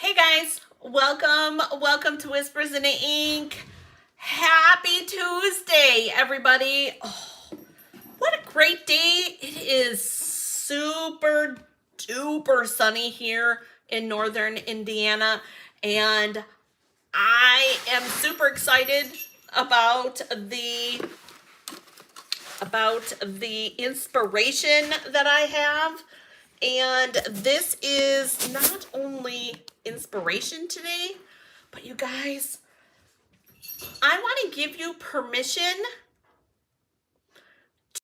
Hey guys, welcome to Whispers in the Ink. Happy Tuesday, everybody. Oh, what a great day. It is super duper sunny here in northern Indiana, and I am super excited about the inspiration that I have. And this is not only inspiration today, but you guys, I want to give you permission to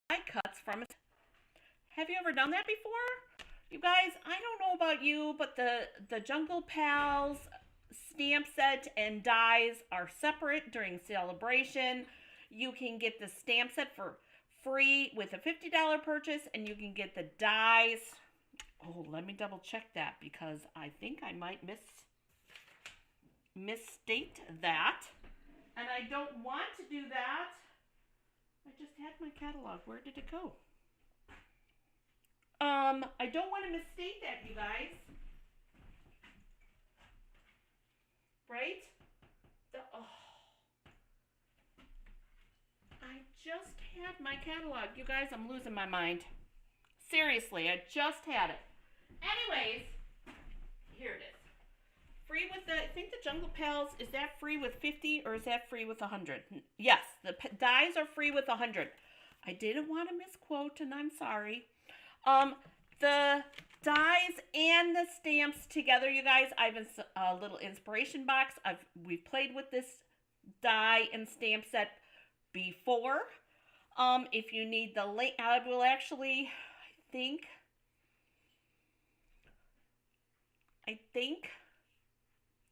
buy cuts from it. Have you ever done that before? You guys, I don't know about you, but the Jungle Pals stamp set and dies are separate during celebration. You can get the stamp set for free with a $50 purchase, and you can get the dies. Oh, let me double check that because I think I might misstate that. And I don't want to do that. I just had my catalog. Where did it go? I don't want to misstate that, you guys. Right? I just had my catalog. You guys, I'm losing my mind. Seriously, I just had it. Anyways, here it is. Free with I think the Jungle Pals, is that free with 50 or is that free with 100? Yes, the dies are free with 100. I didn't want to misquote, and I'm sorry. The dies and the stamps together, you guys. I have a little inspiration box. We've played with this die and stamp set before. If you need the link, I will actually,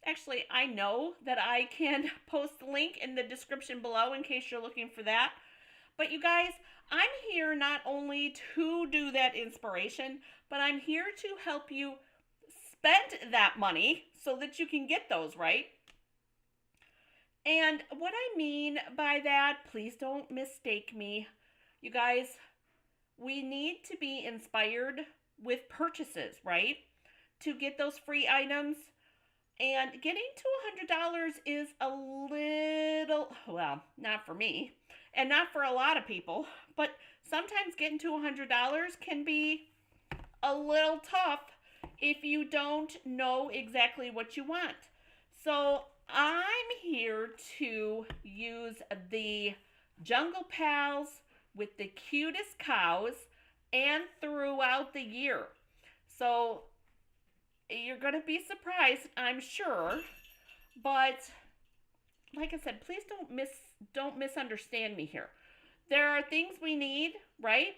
actually, I know that I can post the link in the description below in case you're looking for that. But you guys, I'm here not only to do that inspiration, but I'm here to help you spend that money so that you can get those, right? And what I mean by that, please don't mistake me. You guys, we need to be inspired with purchases, right? To get those free items. And getting to $100 is a little, well, not for me, and not for a lot of people, but sometimes getting to $100 can be a little tough if you don't know exactly what you want. So I'm here to use the Jungle Pals with the cutest cows and throughout the year. So you're going to be surprised, I'm sure, but like I said, please don't misunderstand me here. There are things we need, right?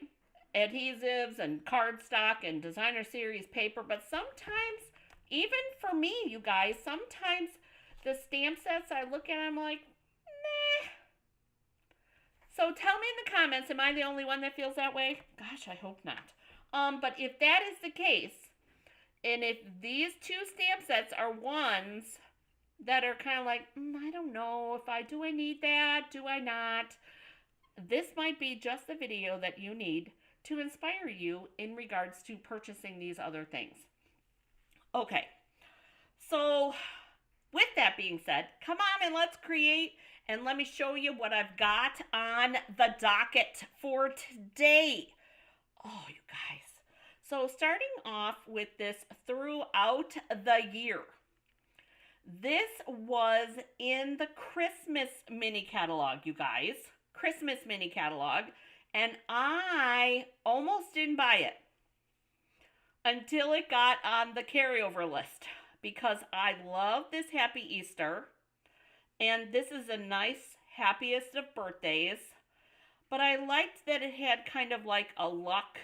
Adhesives and cardstock and designer series paper, but sometimes, even for me, you guys, sometimes the stamp sets I look at, I'm like, nah. So tell me in the comments, am I the only one that feels that way? Gosh, I hope not. But if that is the case, and if these two stamp sets are ones that are kind of like, I don't know, do I need that? Do I not? This might be just the video that you need to inspire you in regards to purchasing these other things. Okay, so with that being said, come on and let's create, and let me show you what I've got on the docket for today. Oh, you guys. So starting off with this throughout the year. This was in the Christmas mini catalog, you guys. Christmas mini catalog. And I almost didn't buy it until it got on the carryover list because I love this Happy Easter. And this is a nice happiest of birthdays. But I liked that it had kind of like a luck.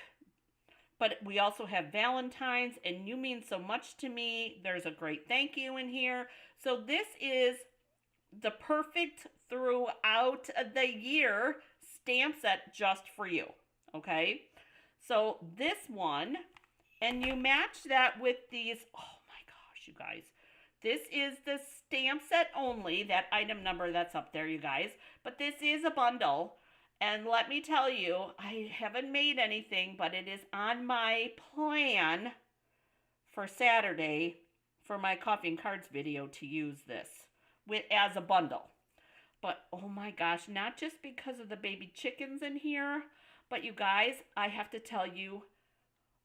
But we also have Valentine's, and you mean so much to me. There's a great thank you in here. So this is the perfect throughout the year stamp set just for you, okay? So this one, and you match that with these, oh my gosh, you guys. This is the stamp set only, that item number that's up there, you guys. But this is a bundle. And let me tell you, I haven't made anything, but it is on my plan for Saturday for my coffee and cards video to use this as a bundle. But oh my gosh, not just because of the baby chickens in here, but you guys, I have to tell you,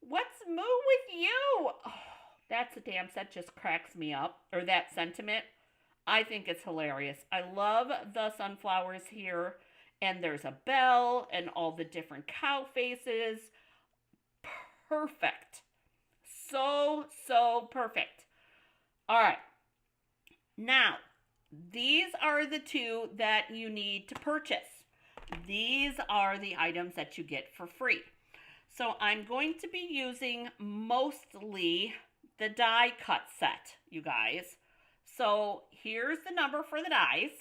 what's moo with you? Oh, that just cracks me up, or that sentiment. I think it's hilarious. I love the sunflowers here, and there's a bell and all the different cow faces. Perfect. So perfect. All right. Now, these are the two that you need to purchase. These are the items that you get for free. So I'm going to be using mostly the die cut set, you guys. So here's the number for the dies.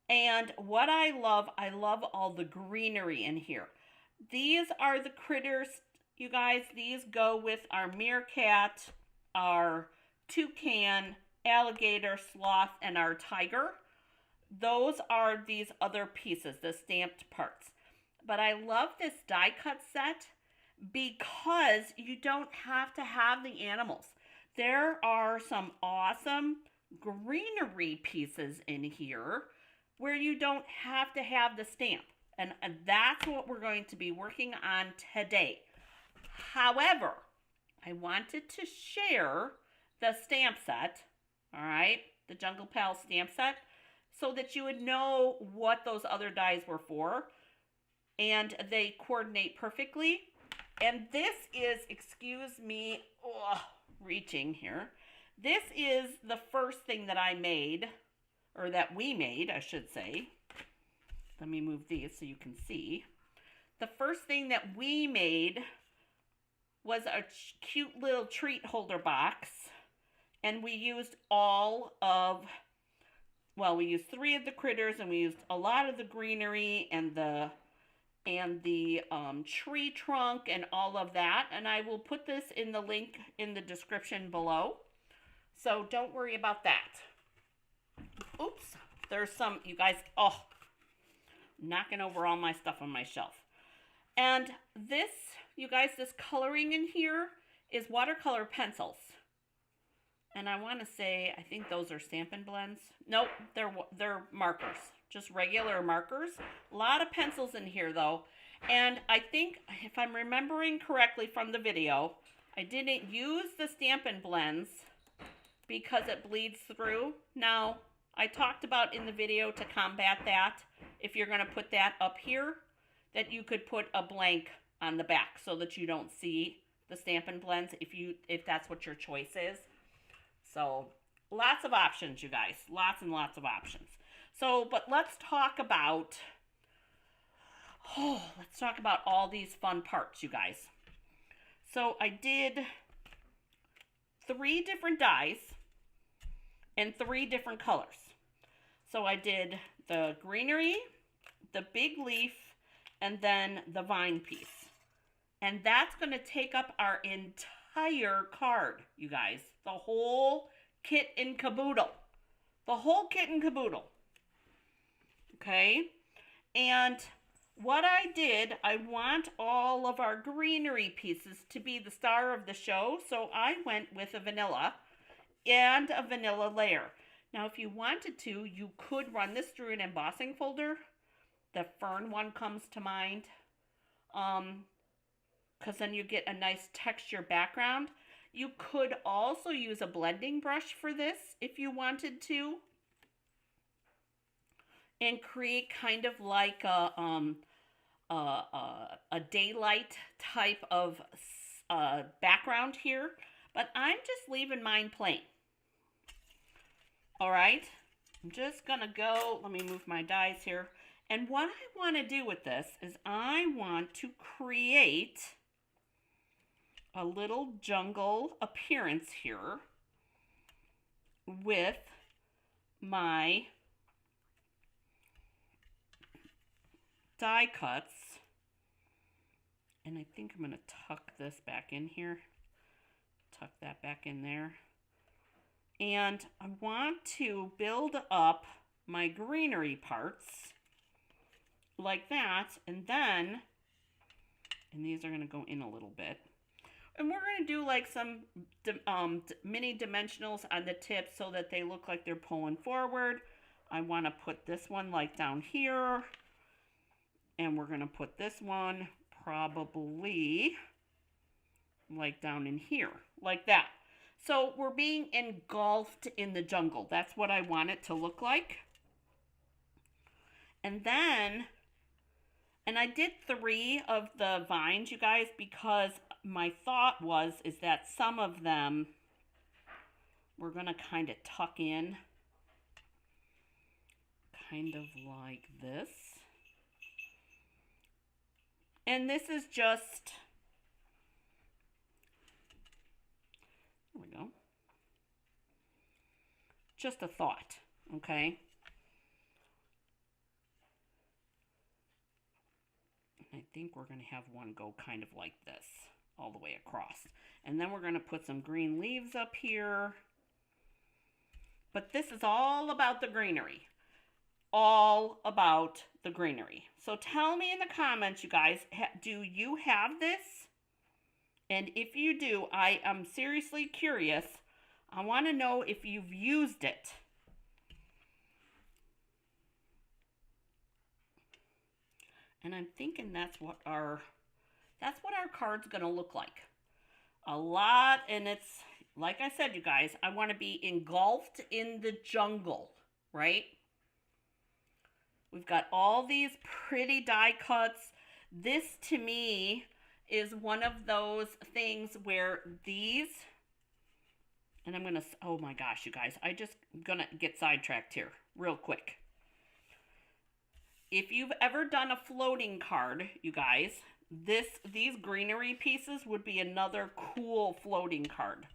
And what I love all the greenery in here. These are the critters, you guys. These go with our meerkat, our toucan, alligator, sloth, and our tiger. Those are these other pieces, the stamped parts. But I love this die cut set because you don't have to have the animals. There are some awesome greenery pieces in here where you don't have to have the stamp. And that's what we're going to be working on today. However, I wanted to share the stamp set, all right, the Jungle Pal stamp set, so that you would know what those other dies were for. And they coordinate perfectly. And this is, excuse me, reaching here. This is the first thing that I made, or that we made, I should say. Let me move these so you can see. The first thing that we made was a cute little treat holder box. And we used we used 3 of the critters, and we used a lot of the greenery and the tree trunk and all of that. And I will put this in the link in the description below. So don't worry about that. Oops, there's some, you guys, knocking over all my stuff on my shelf. And this, you guys, this coloring in here is watercolor pencils. And I want to say, I think those are Stampin' Blends. Nope, they're markers, just regular markers. A lot of pencils in here though. And I think, if I'm remembering correctly from the video, I didn't use the Stampin' Blends because it bleeds through. Now, I talked about in the video to combat that, if you're going to put that up here, that you could put a blank on the back so that you don't see the Stampin' Blends if that's what your choice is. So, lots of options, you guys. Lots and lots of options. So, but let's talk about all these fun parts, you guys. So, I did 3 different dies and 3 different colors. So, I did the greenery, the big leaf, and then the vine piece. And that's going to take up our entire card, you guys. The whole kit and caboodle. The whole kit and caboodle. Okay? And what I did, I want all of our greenery pieces to be the star of the show. So I went with a vanilla and a vanilla layer. Now, if you wanted to, you could run this through an embossing folder. The fern one comes to mind. Because then you get a nice texture background. You could also use a blending brush for this if you wanted to. And create kind of like a daylight type of background here. But I'm just leaving mine plain. Alright, I'm just going to go, let me move my dies here. And what I want to do with this is I want to create a little jungle appearance here with my die cuts. And I think I'm going to tuck this back in here. Tuck that back in there. And I want to build up my greenery parts like that. And then, and these are going to go in a little bit. And we're going to do like some mini dimensionals on the tips so that they look like they're pulling forward. I want to put this one like down here. And we're going to put this one probably like down in here, like that. So we're being engulfed in the jungle. That's what I want it to look like. And then, and I did 3 of the vines, you guys, because my thought is that some of them we're going to kind of tuck in, kind of like this. And this is just, there we go, just a thought, okay? I think we're going to have one go kind of like this all the way across. And then we're going to put some green leaves up here. But this is all about the greenery. All about the greenery. So tell me in the comments, you guys, do you have this? And if you do, I am seriously curious. I want to know if you've used it. And I'm thinking that's what our card's going to look like. A lot, and it's, like I said, you guys, I want to be engulfed in the jungle, right? We've got all these pretty die cuts. This, to me, is one of those things where these, and I'm going to, oh my gosh, you guys, I'm going to get sidetracked here real quick. If you've ever done a floating card, you guys, these greenery pieces would be another cool floating card.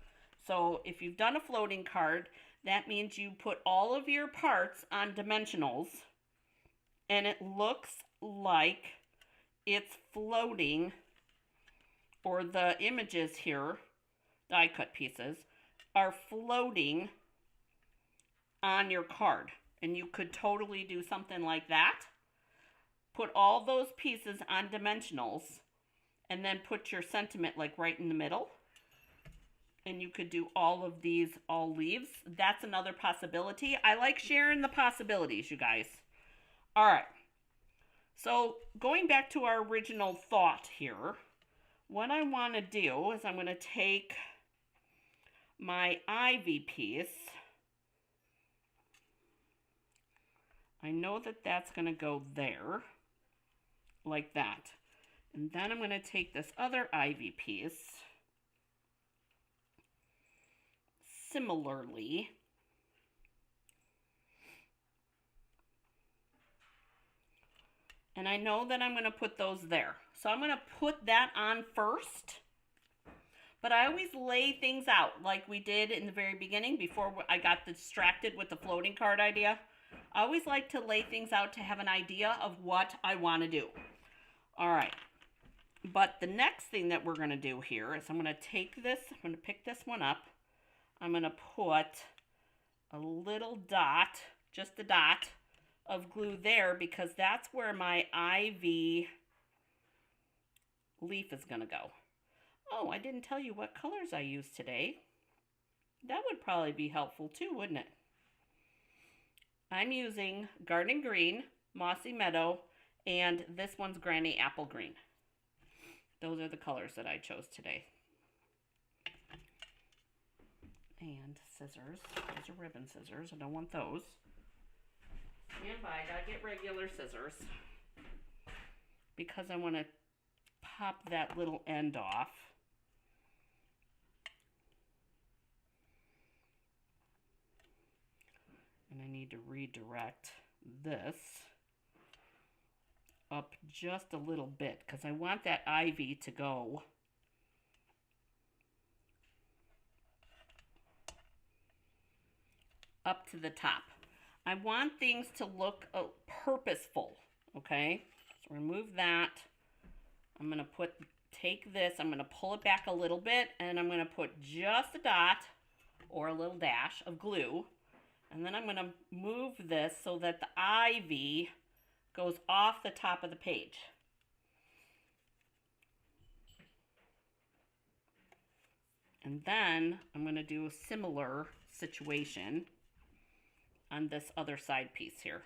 So if you've done a floating card, that means you put all of your parts on dimensionals and it looks like it's floating, or the images here, die cut pieces, are floating on your card. And you could totally do something like that. Put all those pieces on dimensionals and then put your sentiment like right in the middle. And you could do all of these all leaves. That's another possibility. I like sharing the possibilities, you guys. All right. So going back to our original thought here, what I want to do is I'm going to take my ivy piece. I know that that's going to go there, like that. And then I'm going to take this other ivy piece, similarly, and I know that I'm going to put those there. So I'm going to put that on first, but I always lay things out like we did in the very beginning before I got distracted with the floating card idea. I always like to lay things out to have an idea of what I want to do. All right. But the next thing that we're going to do here is I'm going to take this, I'm going to pick this one up. I'm going to put a little dot, just a dot of glue there because that's where my ivy leaf is going to go. Oh, I didn't tell you what colors I used today. That would probably be helpful too, wouldn't it? I'm using Garden Green, Mossy Meadow, and this one's Granny Apple Green. Those are the colors that I chose today. And scissors. Those are ribbon scissors. I don't want those. Stand by. I gotta get regular scissors because I want to pop that little end off. And I need to redirect this up just a little bit because I want that ivy to go up to the top. I want things to look purposeful, okay? So remove that. I'm going to take this, I'm going to pull it back a little bit, and I'm going to put just a dot or a little dash of glue. And then I'm going to move this so that the ivy goes off the top of the page. And then I'm going to do a similar situation on this other side piece here.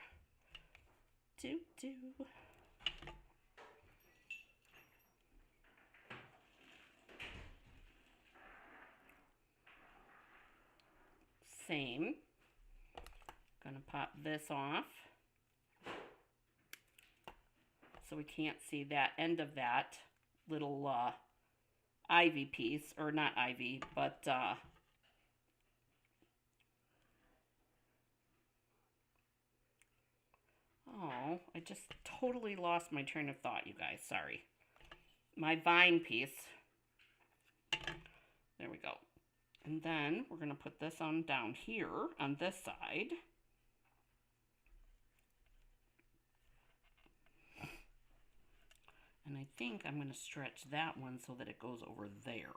Same. Gonna pop this off so we can't see that end of that little ivy piece, or not ivy, but oh, I just totally lost my train of thought, you guys. Sorry. My vine piece. There we go. And then we're going to put this on down here on this side. And I think I'm going to stretch that one so that it goes over there.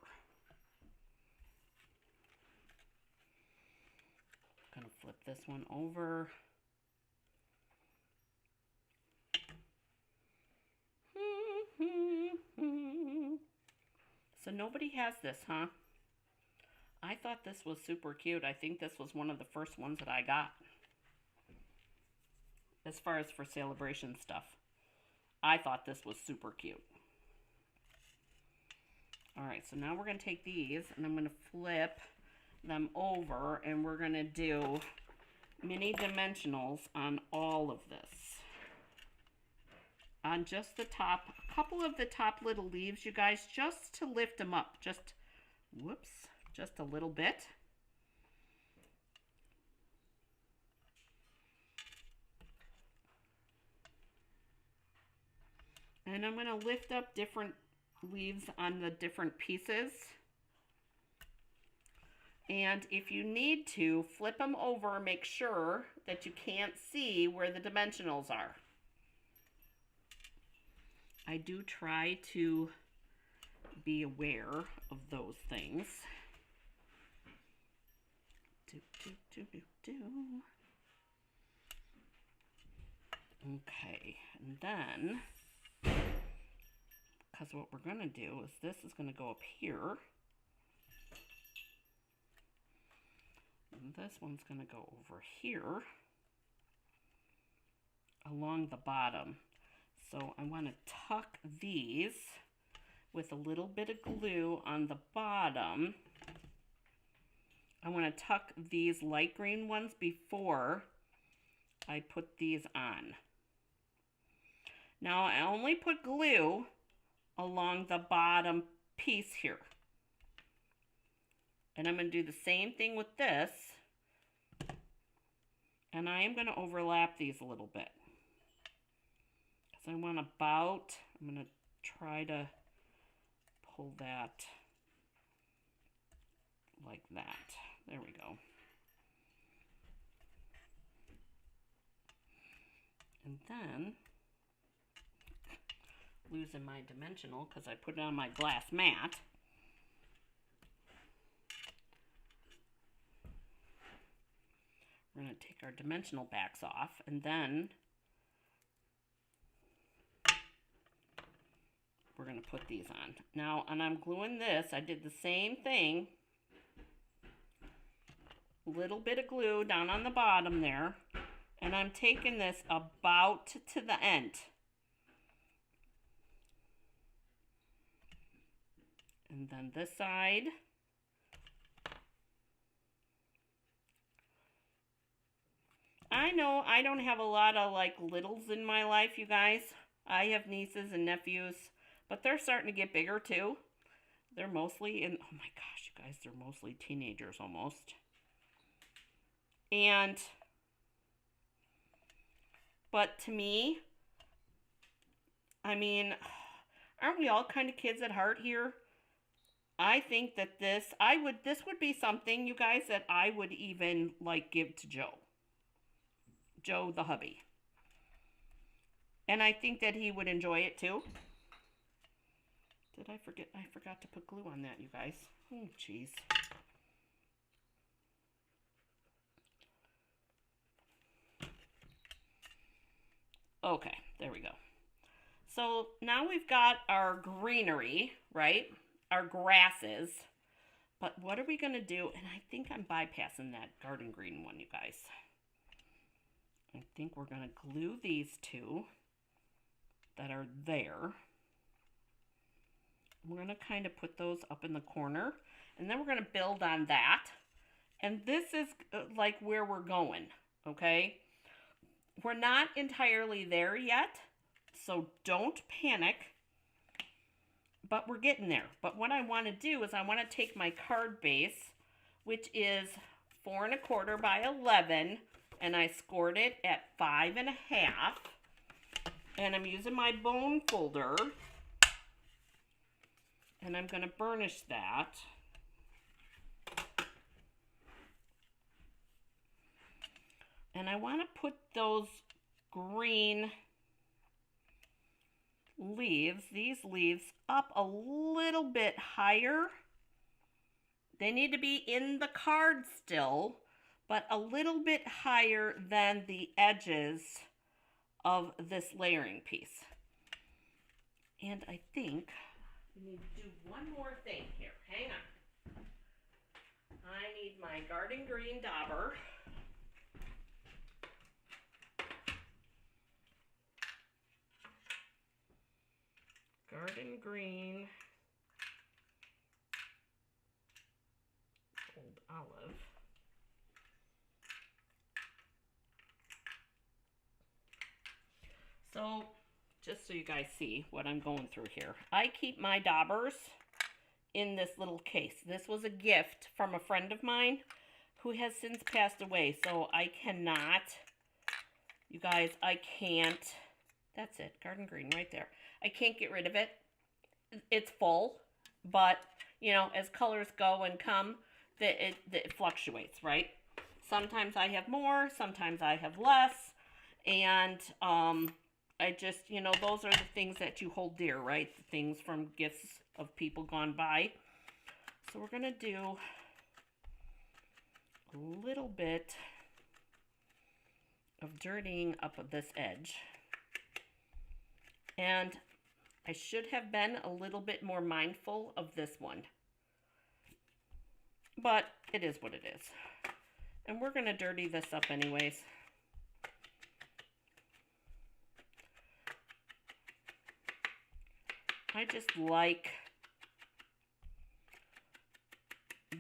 I'm going to flip this one over. So nobody has this, huh? I thought this was super cute. I think this was one of the first ones that I got. As far as for celebration stuff. I thought this was super cute. Alright, so now we're going to take these and I'm going to flip them over and we're going to do mini dimensionals on all of this. On just the top, a couple of the top little leaves, you guys, just to lift them up. Just, whoops, just a little bit. And I'm going to lift up different leaves on the different pieces. And if you need to, flip them over, make sure that you can't see where the dimensionals are. I do try to be aware of those things. Okay, and then, because what we're going to do is this is going to go up here. And this one's going to go over here along the bottom. So I want to tuck these with a little bit of glue on the bottom. I want to tuck these light green ones before I put these on. Now I only put glue along the bottom piece here. And I'm going to do the same thing with this. And I am going to overlap these a little bit. I want about, I'm going to try to pull that like that. There we go. And then, losing my dimensional because I put it on my glass mat. We're going to take our dimensional backs off and then we're going to put these on. Now, and I'm gluing this. I did the same thing. A little bit of glue down on the bottom there. And I'm taking this about to the end. And then this side. I know I don't have a lot of like littles in my life, you guys. I have nieces and nephews. But they're starting to get bigger too. They're mostly in, oh my gosh, you guys, they're mostly teenagers almost. And, but to me, I mean, aren't we all kind of kids at heart here? I think that this would be something, you guys, that I would even like give to Joe. Joe the hubby. And I think that he would enjoy it too. Did I forget? I forgot to put glue on that, you guys. Oh, jeez. Okay, there we go. So now we've got our greenery, right? Our grasses. But what are we going to do? And I think I'm bypassing that garden green one, you guys. I think we're going to glue these two that are there. We're going to kind of put those up in the corner. And then we're going to build on that. And this is like where we're going, okay? We're not entirely there yet, so don't panic. But we're getting there. But what I want to do is I want to take my card base, which is 4 1/4 by 11, and I scored it at 5 1/2. And I'm using my bone folder, and I'm going to burnish that. And I want to put those green leaves, these leaves, up a little bit higher. They need to be in the card still, but a little bit higher than the edges of this layering piece. And I think we need to do one more thing here. Hang on. I need my garden green dauber. Garden green, old olive. So, just so you guys see what I'm going through here, I keep my daubers in this little case. This was a gift from a friend of mine who has since passed away, so I cannot, you guys, I can't, that's it, garden green right there. I can't get rid of it. It's full, but, you know, as colors go and come, it fluctuates, right? Sometimes I have more, sometimes I have less, and I just, you know, those are the things that you hold dear, right? The things from gifts of people gone by. So we're going to do a little bit of dirtying up of this edge. And I should have been a little bit more mindful of this one. But it is what it is. And we're going to dirty this up anyways. I just like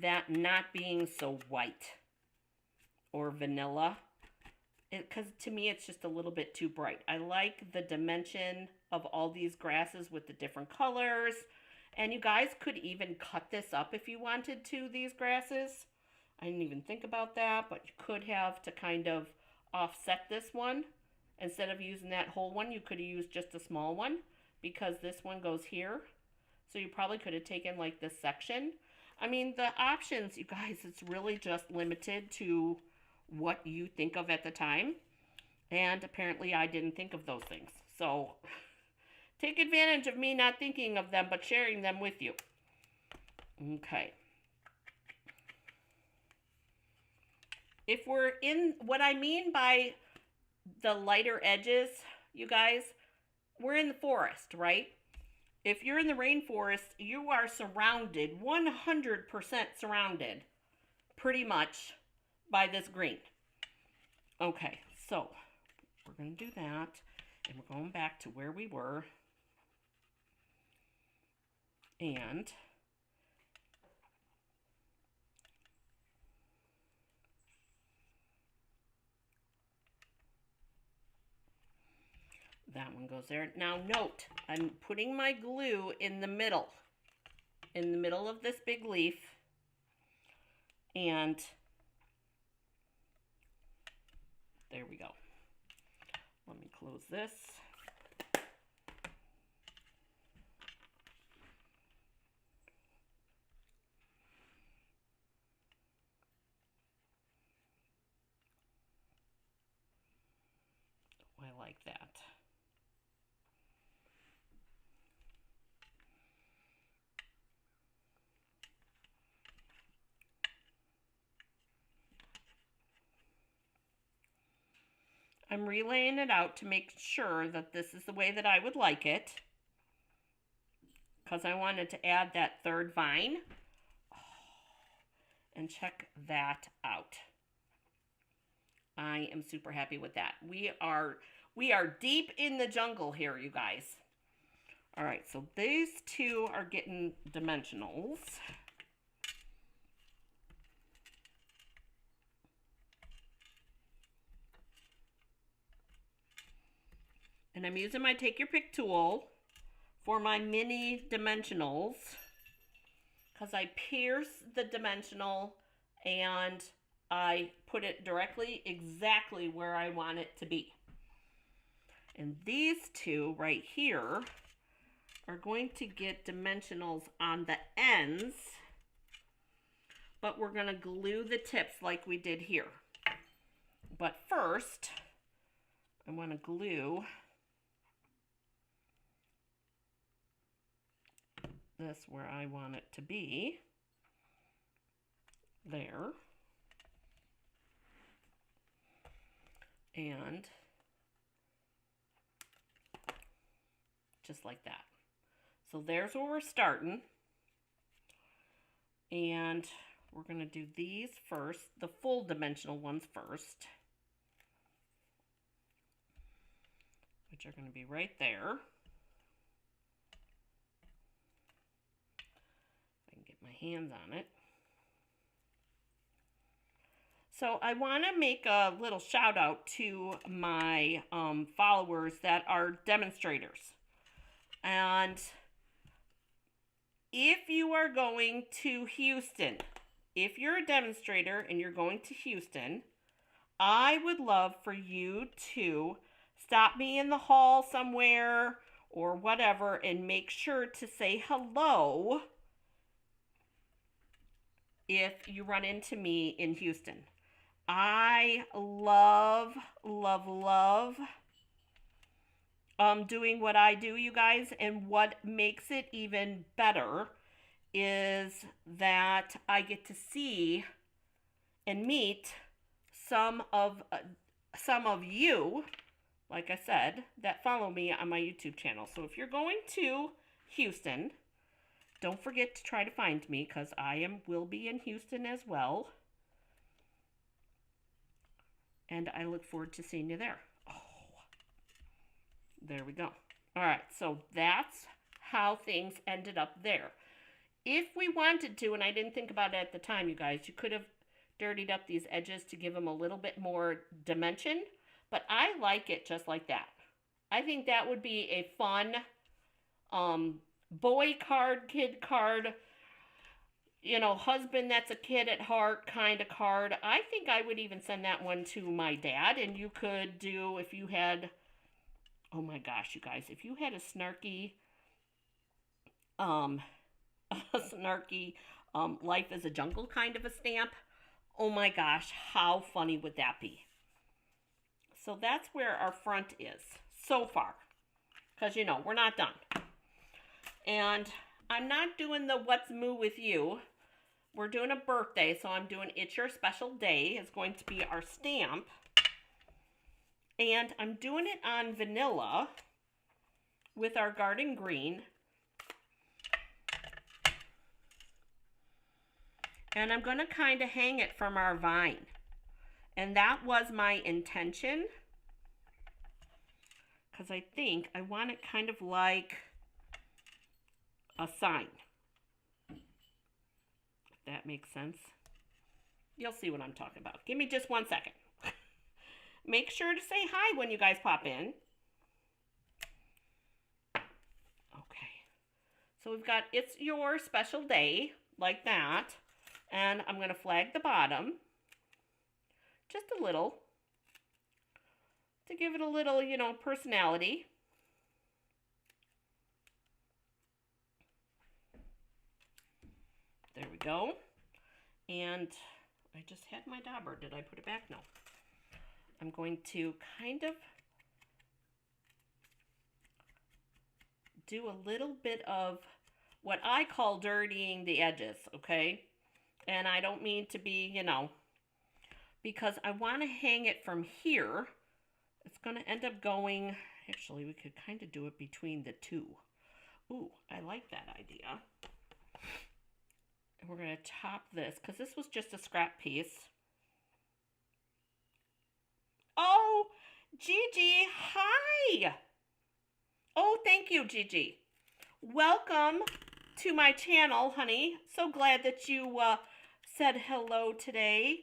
that not being so white or vanilla. Because to me, it's just a little bit too bright. I like the dimension of all these grasses with the different colors. And you guys could even cut this up if you wanted to, these grasses. I didn't even think about that, but you could have to kind of offset this one. Instead of using that whole one, you could have used just a small one because this one goes here. So you probably could have taken like this section. I mean, the options, you guys, it's really just limited to what you think of at the time, and apparently I didn't think of those things, so take advantage of me not thinking of them but sharing them with you. Okay, if we're in, what I mean by the lighter edges, you guys, we're in the forest, right? If you're in the rainforest, you are surrounded, 100% surrounded, pretty much, by this green. Okay, so we're going to do that, and we're going back to where we were, and that one goes there. Now note, I'm putting my glue in the middle of this big leaf, and there we go. Let me close this. I like that. I'm relaying it out to make sure that this is the way that I would like it, because I wanted to add that third vine. Oh, and check that out. I am super happy with that. We are deep in the jungle here, you guys. All right, so these two are getting dimensionals. And I'm using my Take Your Pick tool for my mini dimensionals because I pierce the dimensional and I put it directly exactly where I want it to be. And these two right here are going to get dimensionals on the ends, but we're going to glue the tips like we did here. But first, I want to glue this where I want it to be. There. And just like that. So there's where we're starting. And we're going to do these first, the full dimensional ones first, which are going to be right there. If I can get my hands on it. So I want to make a little shout out to my followers that are demonstrators. And if you are going to Houston, if you're a demonstrator and you're going to Houston, I would love for you to stop me in the hall somewhere or whatever and make sure to say hello if you run into me in Houston. I love doing what I do, you guys, and what makes it even better is that I get to see and meet some of you, like I said, that follow me on my YouTube channel. So if you're going to Houston, don't forget to try to find me because will be in Houston as well. And I look forward to seeing you there. Oh, there we go. All right, so that's how things ended up there. If we wanted to, and I didn't think about it at the time, you guys, you could have dirtied up these edges to give them a little bit more dimension, but I like it just like that. I think that would be a fun boy card, kid card, you know, husband that's a kid at heart kind of card. I think I would even send that one to my dad, and you could do, if you had, oh my gosh, you guys, if you had a snarky, Life is a Jungle kind of a stamp, oh my gosh, how funny would that be? So that's where our front is so far, because, you know, we're not done. And I'm not doing the What's Moo with You. We're doing a birthday, so I'm doing It's Your Special Day. It's going to be our stamp. And I'm doing it on vanilla with our garden green. And I'm going to kind of hang it from our vine. And that was my intention, because I think I want it kind of like a sign. If that makes sense. You'll see what I'm talking about. Give me just 1 second. Make sure to say hi when you guys pop in. Okay. So we've got It's Your Special Day, like that. And I'm going to flag the bottom. Just a little. To give it a little, you know, personality. There we go. And I just had my dauber. Did I put it back? No. I'm going to kind of do a little bit of what I call dirtying the edges, okay? And I don't mean to be, you know, because I want to hang it from here. It's going to end up going, actually, we could kind of do it between the two. Ooh, I like that idea. we're going to top this because this was just a scrap piece. Oh, Gigi, hi. Oh, thank you, Gigi. Welcome to my channel, honey. So glad that you said hello today.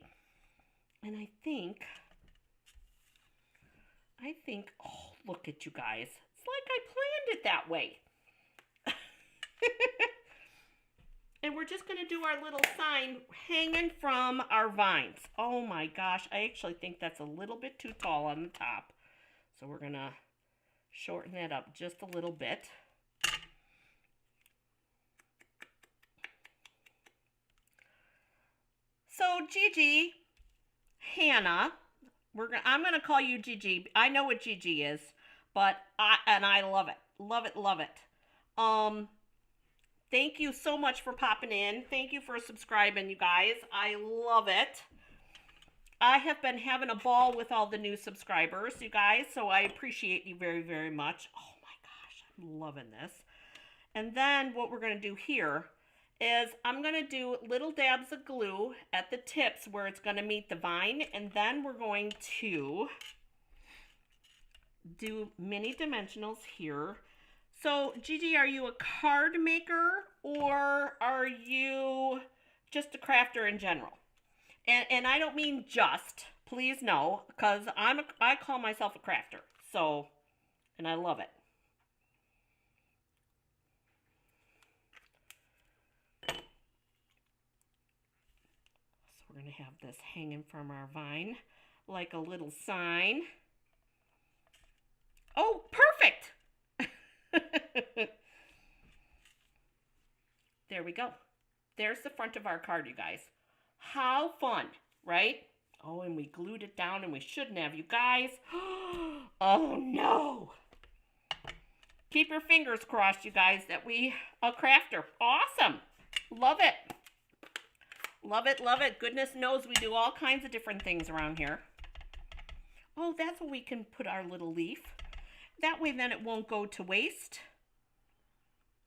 And I think, oh, look at you guys. It's like I planned it that way. And we're just going to do our little sign hanging from our vines. Oh my gosh, I actually think that's a little bit too tall on the top. So we're going to shorten that up just a little bit. So Gigi, Hannah, I'm going to call you Gigi. I know what Gigi is, but I love it. Love it, love it. Thank you so much for popping in. Thank you for subscribing, you guys. I love it. I have been having a ball with all the new subscribers, you guys, so I appreciate you very, very much. Oh my gosh, I'm loving this. And then what we're going to do here is I'm going to do little dabs of glue at the tips where it's going to meet the vine, and then we're going to do mini dimensionals here. So, Gigi, are you a card maker or are you just a crafter in general? And I don't mean just, please no, because I call myself a crafter. So, and I love it. So we're going to have this hanging from our vine like a little sign. Oh, perfect! There we go. There's the front of our card, you guys. How fun, right? Oh, and we glued it down and we shouldn't have, you guys. Oh no. Keep your fingers crossed, you guys, that we a crafter. Awesome. Love it. Love it, love it. Goodness knows we do all kinds of different things around here. Oh, that's where we can put our little leaf. That way then it won't go to waste.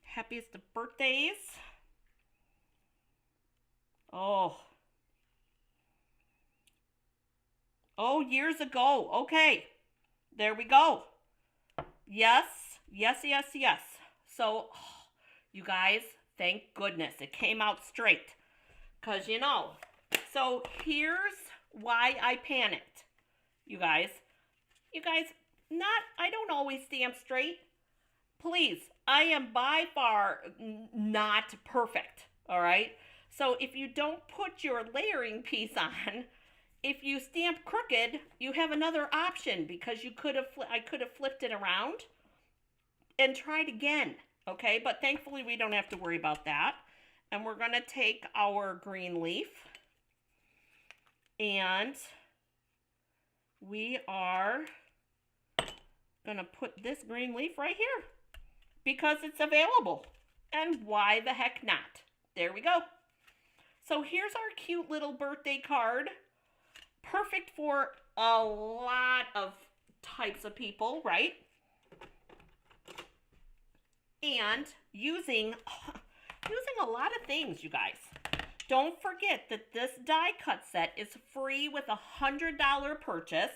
Happiest of birthdays. Oh. Oh, years ago. Okay. There we go. Yes. Yes, yes, yes. So, oh, you guys, thank goodness it came out straight. Because, you know, so here's why I panicked. You guys, I don't always stamp straight. Please, I am by far not perfect, all right? So if you don't put your layering piece on, if you stamp crooked, you have another option because I could have flipped it around and tried again, okay? But thankfully we don't have to worry about that. And we're gonna take our green leaf and we are gonna put this green leaf right here because it's available. And why the heck not? There we go. So here's our cute little birthday card. Perfect for a lot of types of people, right? And using a lot of things, you guys. Don't forget that this die cut set is free with a $100 purchase.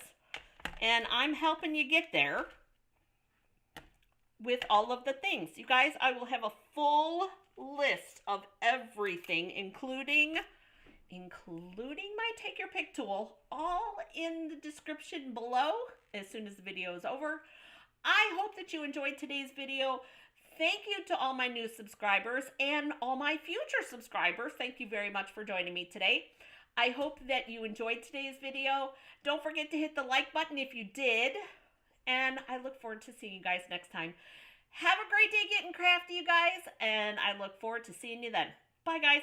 And I'm helping you get there with all of the things. You guys, I will have a full list of everything, including my take your pick tool, all in the description below as soon as the video is over. I hope that you enjoyed today's video. Thank you to all my new subscribers and all my future subscribers. Thank you very much for joining me today. I hope that you enjoyed today's video. Don't forget to hit the like button if you did. And I look forward to seeing you guys next time. Have a great day getting crafty, you guys. And I look forward to seeing you then. Bye, guys.